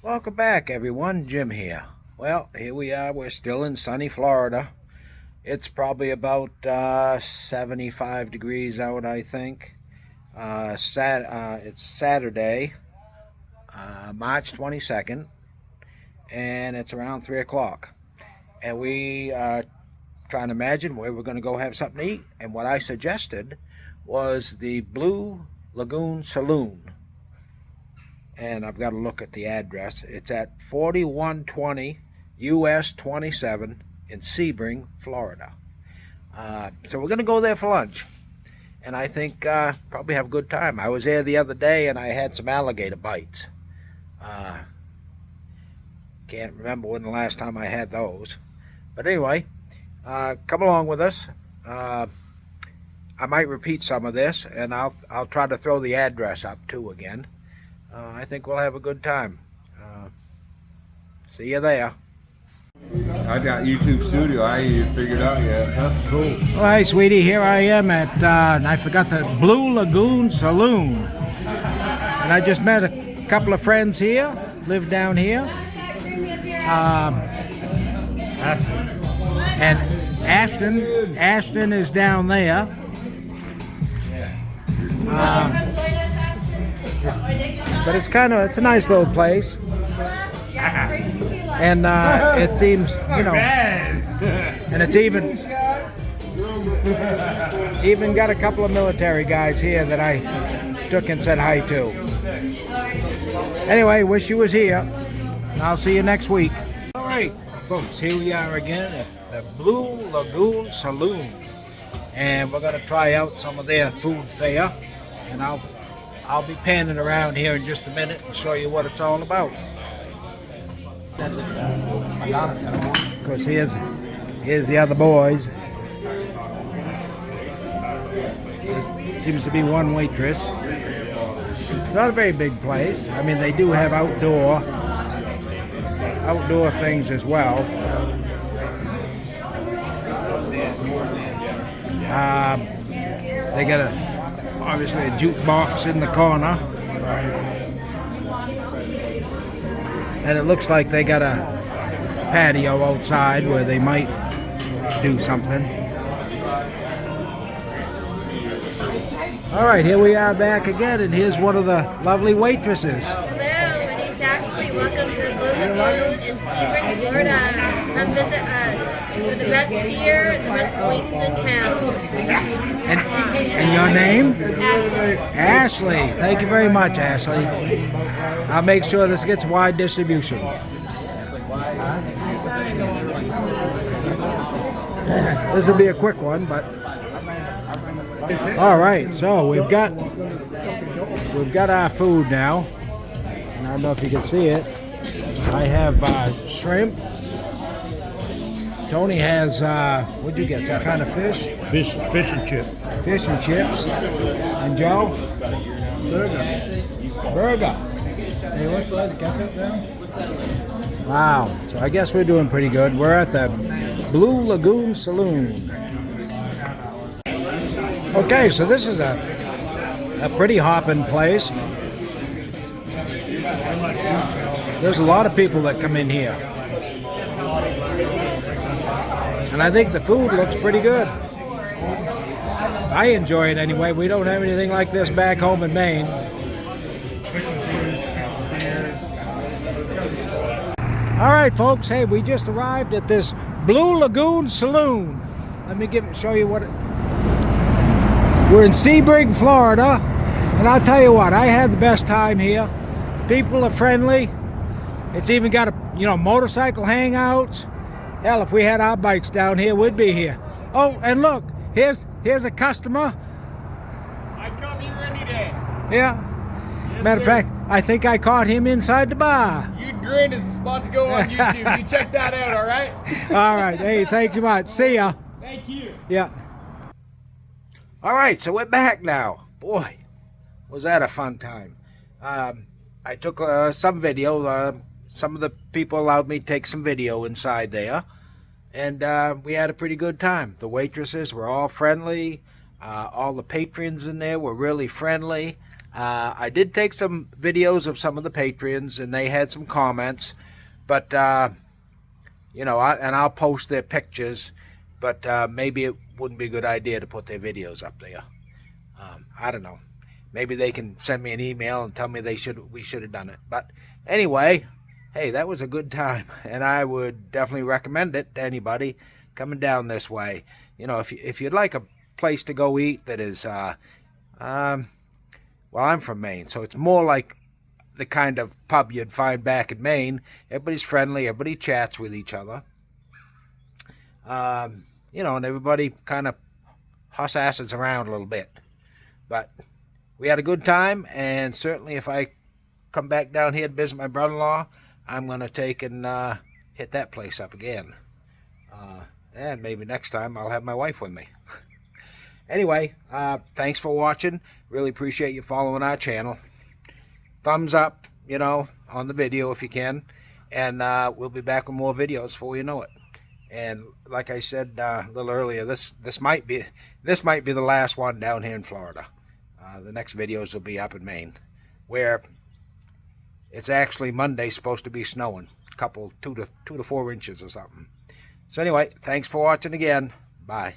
Welcome back, everyone. Jim here. Well, here we are. We're still in sunny Florida. It's probably about 75 degrees out, I think. It's Saturday, March 22nd, and it's around 3 o'clock. And we are trying to imagine where we're going to go have something to eat. And what I suggested was the Blue Lagoon Saloon. And I've got to look at the address. It's at 4120 US 27 in Sebring, Florida. So we're going to go there for lunch. And I think probably have a good time. I was there the other day and I had some alligator bites. Can't remember when the last time I had those. But anyway, come along with us. I might repeat some of this, and I'll try to throw the address up too again. I think we'll have a good time. See you there. I got YouTube Studio. I ain't even figured out yet. That's cool. Oh, hi, sweetie. Here I am at, I forgot the Blue Lagoon Saloon. And I just met a couple of friends here, live down here. And Ashton is down there. But it's a nice little place. And it seems, and it's even got a couple of military guys here that I took and said hi to. Anyway, wish you was here. I'll see you next week. All right, folks, here we are again at the Blue Lagoon Saloon. And we're going to try out some of their food fare. And I'll be panning around here in just a minute and show you what it's all about. Of course, here's the other boys. Seems to be one waitress. It's not a very big place. I mean, they do have outdoor things as well. They got obviously a jukebox in the corner. And it looks like they got a patio outside where they might do something. All right, here we are back again, and here's one of the lovely waitresses. Hello, my name's Ashley. Welcome to the Blue Lagoon in Sebring, Florida. Come visit us for the best beer and the best wings in town. And your name? Ashley. Ashley. Thank you very much, Ashley. I'll make sure this gets wide distribution. This will be a quick one, but all right. So we've got our food now, and I don't know if you can see it. I have shrimp. Tony has what'd you get? Some kind of fish? Fish and chip. Fish and chips. And Joe? Burger. Hey, what's that? The ketchup now? Wow. So I guess we're doing pretty good. We're at the Blue Lagoon Saloon. Okay, so this is a pretty hopping place. There's a lot of people that come in here. And I think the food looks pretty good. I enjoy it anyway. We don't have anything like this back home in Maine. All right, folks. Hey, we just arrived at this Blue Lagoon Saloon. Let me show you what we're in Sebring, Florida. And I'll tell you what, I had the best time here. People are friendly. It's even got motorcycle hangouts. Hell, if we had our bikes down here, we'd be here. Oh, and look, here's a customer. I come here any day. Yeah. Yes, Matter of fact, I think I caught him inside the bar. You'd grin is the spot to go on YouTube. You check that out, all right? All right. Hey, thanks so much. See ya. Thank you. Yeah. All right, so we're back now. Boy, was that a fun time. I took some video. Some of the people allowed me to take some video inside there. And we had a pretty good time. The waitresses were all friendly. All the patrons in there were really friendly. I did take some videos of some of the patrons, and they had some comments, but you know, and I'll post their pictures, but maybe it wouldn't be a good idea to put their videos up there. I don't know. Maybe they can send me an email and tell me we should have done it. But anyway, hey, that was a good time, and I would definitely recommend it to anybody coming down this way. You know, if you'd like a place to go eat that is, well, I'm from Maine, so it's more like the kind of pub you'd find back in Maine. Everybody's friendly, everybody chats with each other. You know, and everybody kind of huss asses around a little bit. But we had a good time, and certainly if I come back down here to visit my brother-in-law, I'm going to take and hit that place up again. And maybe next time I'll have my wife with me. Anyway, thanks for watching. Really appreciate you following our channel. Thumbs up, you know, on the video if you can. And we'll be back with more videos before you know it. And like I said a little earlier, this might be the last one down here in Florida. The next videos will be up in Maine, where it's actually Monday supposed to be snowing, a couple 2 to 4 inches or something. So anyway, thanks for watching again. Bye.